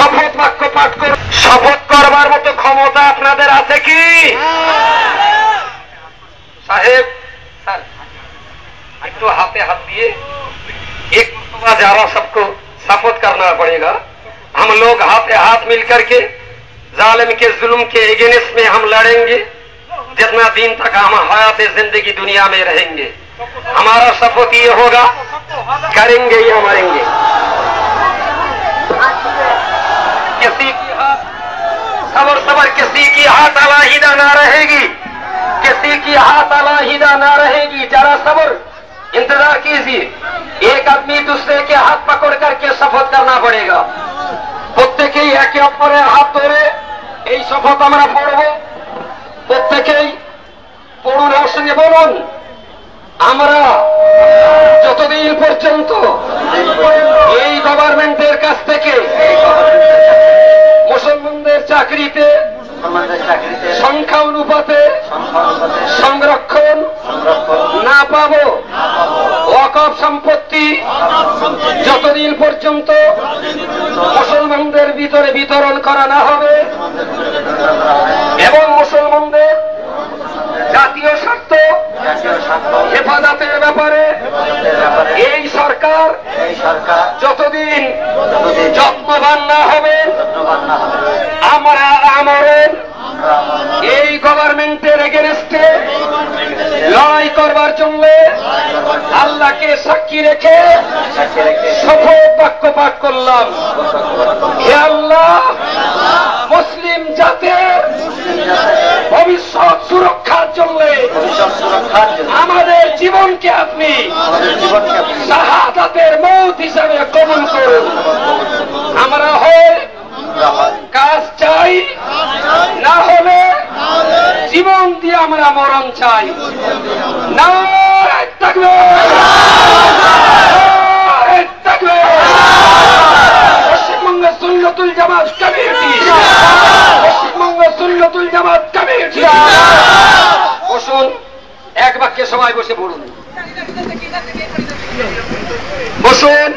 শপথ বাক্য পাঠ করুন। শপথ করবার মতো ক্ষমতা আপনাদের আছে কি? साहेब सर एक तो हाथे हाथ दिए, एक जरा सबको शपथ करना पड़ेगा। हम लोग हाथे हाथ मिलकर के जालिम के जुल्म के अगेंस्ट में हम लड़ेंगे जितना दिन तक हम हयात जिंदगी दुनिया में रहेंगे। हमारा शपथ ये होगा, करेंगे या मरेंगे। किसी की हाथ सबर सबर किसी की हाथ अलाहिदा ना रहेगी, किसी की हाथ अलाहिदा ना रहेगी। जरा सबर इंतजार कीजिए। एक आदमी दूसरे के हाथ पकड़ करके शपथ करना पड़ेगा। प्रत्येकेई एके अपरेर हाथ धरे এই শপথ আমরা পড়ব। প্রত্যেকেই পড়ুন, আমার সঙ্গে বলুন। আমরা যতদিন পর্যন্ত এই গভর্নমেন্টের কাছ থেকে মুসলমানদের চাকরিতে সংখ্যা অনুপাতে সংরক্ষণ না পাব, ওয়াকফ সম্পত্তি যতদিন পর্যন্ত মুসলমানদের ভিতরে বিতরণ করা না হবে এবং মুসলমানদের জাতীয় স্বার্থ হেফাজতের ব্যাপারে এই সরকার যতদিন যত্নবান না হবে, আমরা আমাদের এই গভর্নমেন্টের এগেনস্টে লড়াই করবার জন্য আল্লাহকে সাক্ষী রেখে শপথ বাক্য পাঠ করলাম। হে আল্লাহ, মুসলিম জাতির ভবিষ্যৎ সুরক্ষার জন্য আমাদের জীবনকে আপনি শাহাদাতের মওত হিসাবে কবুল করুন। আমরা হয় কাজ চাই, না হলে জীবন দিয়ে আমরা মরণ চাই। নারায়ে তাকবীর, নারায়ে তাকবীর। পশ্চিমবঙ্গ সুন্নতুল জামাত কমিটি, পশ্চিমবঙ্গ সুন্নতুল জামাত কমিটি। বসুন, এক বাক্যে সবাই বসে পড়ুন। বসুন।